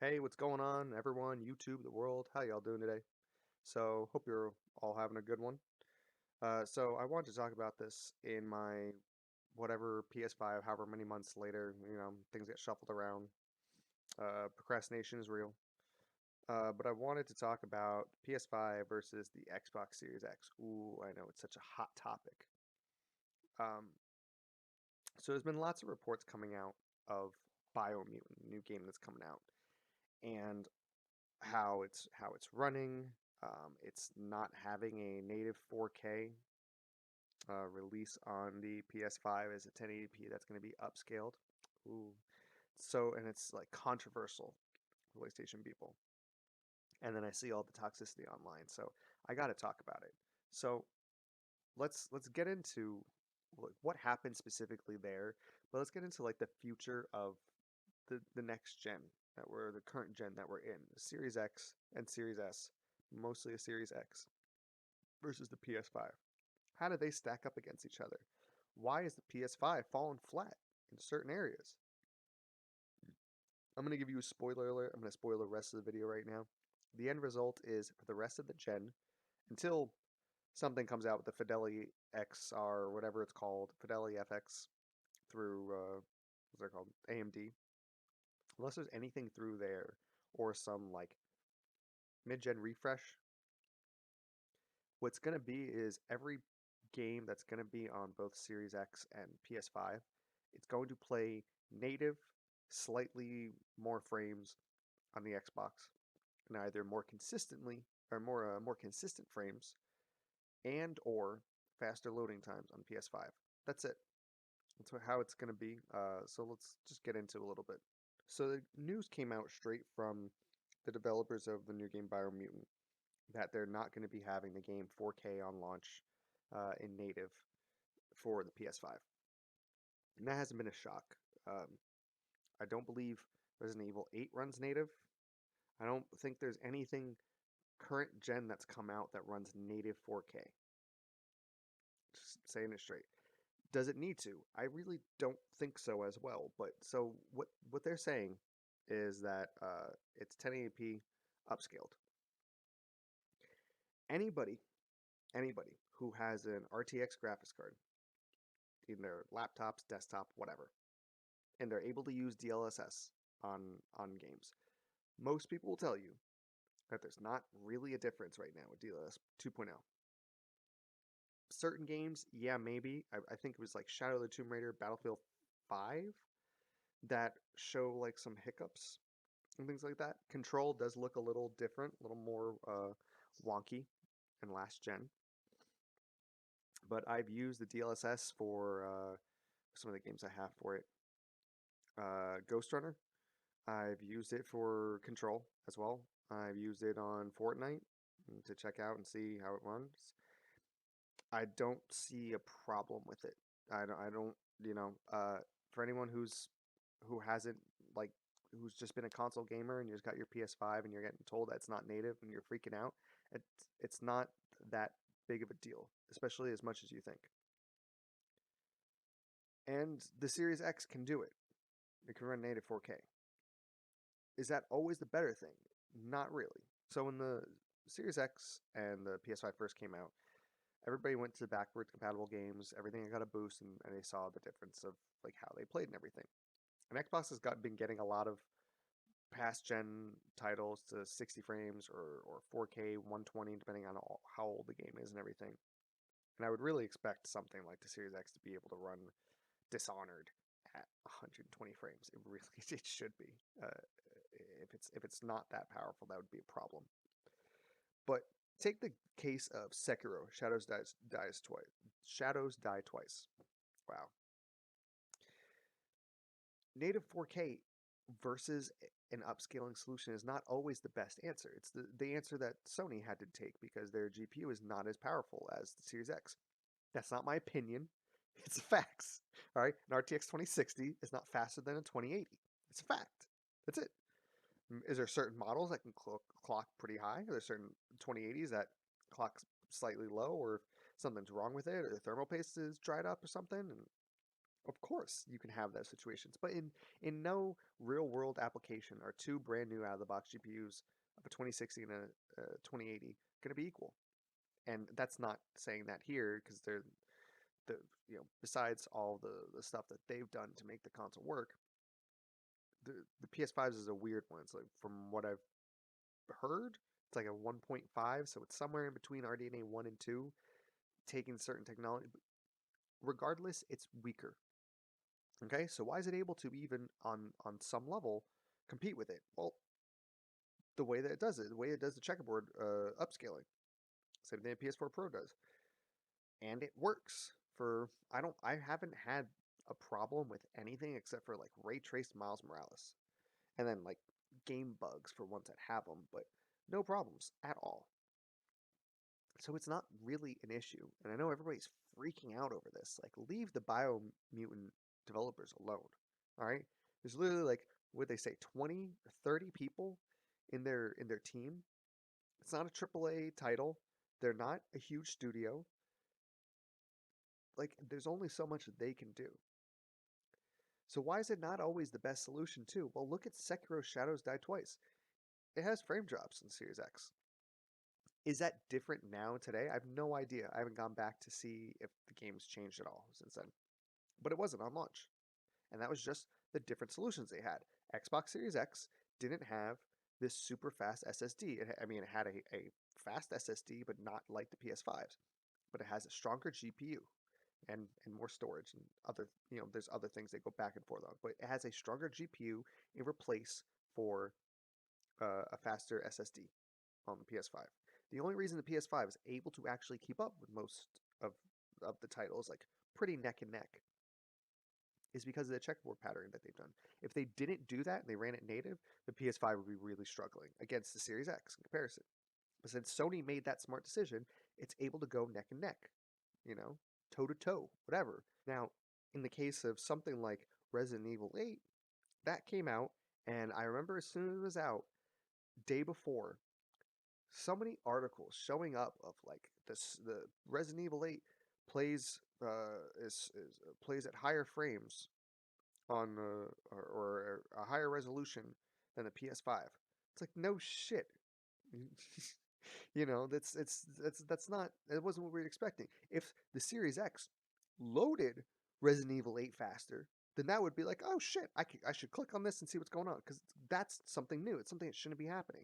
Hey, what's going on, everyone? YouTube, the world. How y'all doing today? So, hope you're all having a good one. So I wanted to talk about this in my whatever PS5, however many months later, things get shuffled around. Procrastination is real. But I wanted to talk about PS5 versus the Xbox Series X. Ooh, I know it's such a hot topic. Um, so there's been lots of reports coming out of Biomutant, new game that's coming out, and how it's running. It's not having a native 4K release on the PS5 as a 1080p that's going to be upscaled. Ooh. So, and it's like controversial for PlayStation people. And then I see all the toxicity online, so I got to talk about it. So let's get into like what happened specifically there, but let's get into like the future of the next gen the current gen that we're in, the Series X and Series S, mostly a Series X versus the PS5. How do they stack up against each other? Why is the PS5 falling flat in certain areas? I'm going to give you a spoiler alert. I'm going to spoil the rest of the video right now. The end result is for the rest of the gen, until something comes out with the Fidelity XR or whatever it's called, Fidelity FX through, what's it called? AMD. Unless there's anything through there or some like mid-gen refresh, what's going to be is every game that's going to be on both Series X and PS5, it's going to play native, slightly more frames on the Xbox, and either more consistently or more consistent frames and or faster loading times on PS5. That's it. That's how it's going to be. So let's just get into a little bit. So the news came out straight from the developers of the new game Biomutant that they're not going to be having the game 4K on launch in native for the PS5. And that hasn't been a shock. Um, I don't believe Resident Evil 8 runs native. I don't think there's anything current gen that's come out that runs native 4K. Just saying it straight. Does it need to? I really don't think so as well. But so what they're saying is that it's 1080p upscaled. Anybody anybody who has an RTX graphics card in their laptops, desktop, whatever, and they're able to use DLSS on games. Most people will tell you that there's not really a difference right now with DLSS 2.0. Certain games, yeah, maybe. I think it was like Shadow of the Tomb Raider, Battlefield 5 that show like some hiccups and things like that. Control does look a little different, a little more wonky in last gen. But I've used the DLSS for some of the games I have for it. Ghost Runner, I've used it for Control as well. I've used it on Fortnite to check out and see how it runs. I don't see a problem with it. I don't, you know, for anyone who hasn't like who's just been a console gamer and you just got your PS5 and you're getting told that it's not native and you're freaking out, it's not that big of a deal, especially as much as you think. And the Series X can do it. It can run native 4K. Is that always the better thing? Not really. So when the Series X and the PS5 first came out, everybody went to backwards compatible games. Everything got a boost, and they saw the difference of like how they played and everything. And Xbox has been getting a lot of past gen titles to 60 frames or 4K 120 depending on how old the game is and everything. And I would really expect something like the Series X to be able to run Dishonored at 120 frames. It really it should be. If it's not that powerful, that would be a problem. But take the case of Sekiro: Dies Twice. Shadows Die Twice. Wow. Native 4K versus an upscaling solution is not always the best answer. It's the answer that Sony had to take because their GPU is not as powerful as the Series X. That's not my opinion. It's facts. All right, an RTX 2060 is not faster than a 2080. It's a fact. That's it. Is there certain models that can clock pretty high? Are there certain 2080s that clock slightly low, or if something's wrong with it, or the thermal paste is dried up or something? And Of course, you can have those situations, but in no real world application are two brand new out of the box GPUs of a 2060 and a 2080 going to be equal. And that's not saying that here because they're the besides all the stuff that they've done to make the console work, the PS5s is a weird one. It's like from what I've heard, it's like a 1.5, so it's somewhere in between RDNA 1 and 2, taking certain technology. But regardless, it's weaker. Okay, so why is it able to even on some level compete with it? Well, the way that it does it, the way it does the checkerboard upscaling, same thing that PS4 Pro does, and it works. I haven't had a problem with anything except for like ray traced Miles Morales, and then like game bugs for ones that have them, but no problems at all. So it's not really an issue, and I know everybody's freaking out over this. Like, leave the Biomutant developers alone. All right, there's literally like what they say, 20 or 30 people in their team. It's not a AAA title. They're not a huge studio. Like, there's only so much that they can do. So why is it not always the best solution too? Well, look at Sekiro Shadows Die Twice. It has frame drops in Series X. Is that different now today? I have no idea. I haven't gone back to see if the game's changed at all since then. But it wasn't on launch. And that was just the different solutions they had. Xbox Series X didn't have this super fast SSD. It had a fast SSD, but not like the PS5s. But it has a stronger GPU and more storage and other, there's other things they go back and forth on. But it has a stronger GPU in replace for a faster SSD on the PS5. The only reason the PS5 is able to actually keep up with most of the titles, like pretty neck and neck, is because of the checkerboard pattern that they've done. If they didn't do that and they ran it native, the PS5 would be really struggling against the Series X in comparison. But since Sony made that smart decision, it's able to go neck and neck, toe to toe, whatever. Now, in the case of something like Resident Evil 8, that came out, and I remember as soon as it was out, day before, so many articles showing up of like the Resident Evil 8 plays plays at higher frames on or a higher resolution than the PS5. It's like no shit. That's not, it wasn't what we were expecting. If the Series X loaded Resident Evil 8 faster, then that would be like, oh shit, I should click on this and see what's going on, because that's something new. It's something that shouldn't be happening.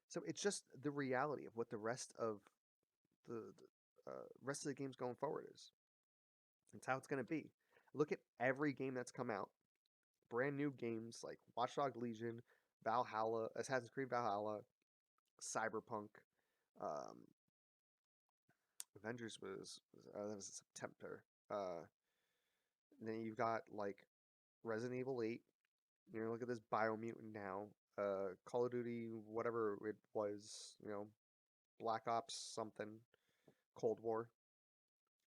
So it's just the reality of what the rest of the rest of the games going forward is. It's how it's going to be. Look at every game that's come out. Brand new games like Watch Dogs Legion, Valhalla, Assassin's Creed Valhalla, Cyberpunk, um, Avengers that was in September. Then you've got like Resident Evil 8. Look at this Biomutant now. Call of Duty, whatever it was, Black Ops something, Cold War.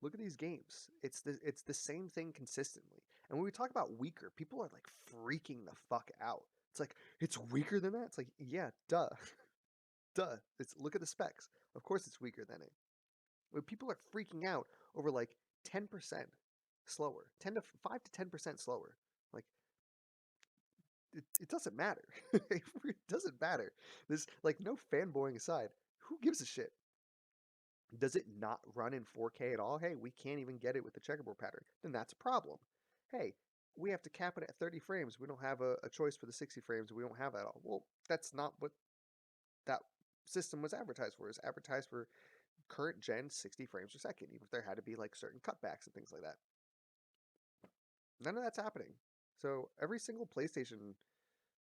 Look at these games. It's the same thing consistently. And when we talk about weaker, people are like freaking the fuck out. It's like, it's weaker than that? It's like, yeah, duh. Duh. Look at the specs. Of course it's weaker than it. When people are freaking out over like 10% slower, 5 to 10% slower. Like, it doesn't matter. It doesn't matter. There's like no fanboying aside. Who gives a shit? Does it not run in 4K at all? Hey, we can't even get it with the checkerboard pattern. Then that's a problem. Hey, we have to cap it at 30 frames. We don't have a choice for the 60 frames. We don't have that all. Well, that's not what that system was advertised for. It's advertised for current gen 60 frames per second, even if there had to be like certain cutbacks and things like that. None of that's happening. So every single PlayStation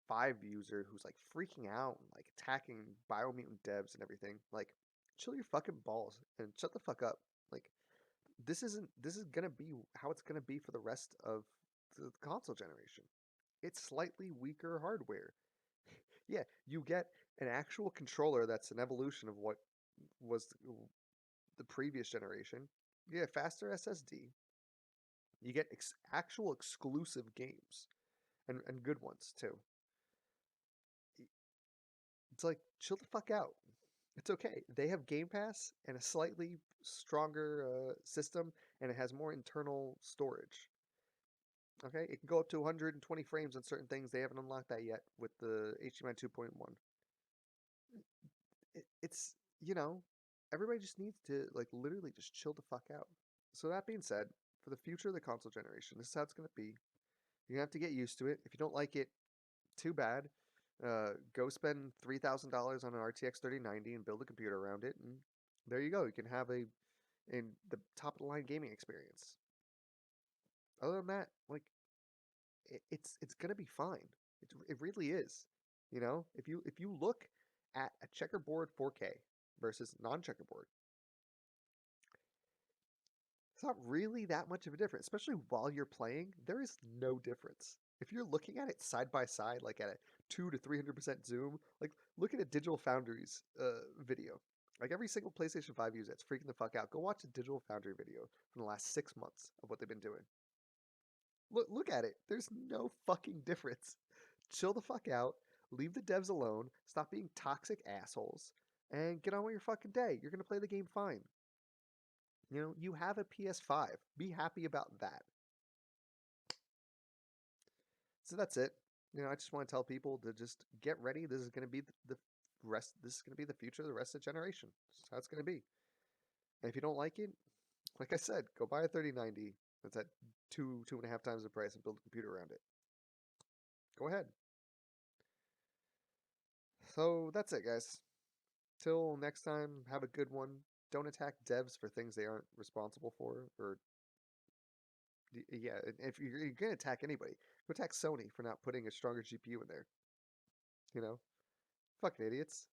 5 user who's like freaking out and like attacking Biomutant devs and everything, like, chill your fucking balls and shut the fuck up. Like, this is gonna be how it's gonna be for the rest of the console generation. It's slightly weaker hardware. Yeah, you get an actual controller that's an evolution of what was the previous generation. You get a faster SSD. You get actual exclusive games and good ones too. It's like, chill the fuck out. It's okay. They have Game Pass and a slightly stronger system, and it has more internal storage. Okay, it can go up to 120 frames on certain things. They haven't unlocked that yet with the HDMI 2.1. It's, everybody just needs to like literally just chill the fuck out. So that being said, for the future of the console generation, this is how it's going to be. You're gonna have to get used to it. If you don't like it, too bad. Go spend $3,000 on an RTX 3090 and build a computer around it, and there you go. You can have in the top of the line gaming experience. Other than that, like it's gonna be fine. It really is. If you look at a checkerboard 4K versus non-checkerboard, it's not really that much of a difference, especially while you're playing. There is no difference. If you're looking at it side by side, like at a 2 to 300% zoom, like look at a Digital Foundry's video. Like every single PlayStation 5 user that's freaking the fuck out. Go watch a Digital Foundry video from the last 6 months of what they've been doing. Look at it. There's no fucking difference. Chill the fuck out. Leave the devs alone. Stop being toxic assholes. And get on with your fucking day. You're gonna play the game fine. You have a PS5. Be happy about that. So that's it. I just want to tell people to just get ready. This is going to be the rest. This is going to be the future of the rest of the generation. That's how it's going to be. And if you don't like it, like I said, go buy a 3090. That's at two and a half times the price and build a computer around it. Go ahead. So that's it, guys. Till next time, have a good one. Don't attack devs for things they aren't responsible for. Or yeah, if you're gonna attack anybody, go attack Sony for not putting a stronger GPU in there. You know, fucking idiots.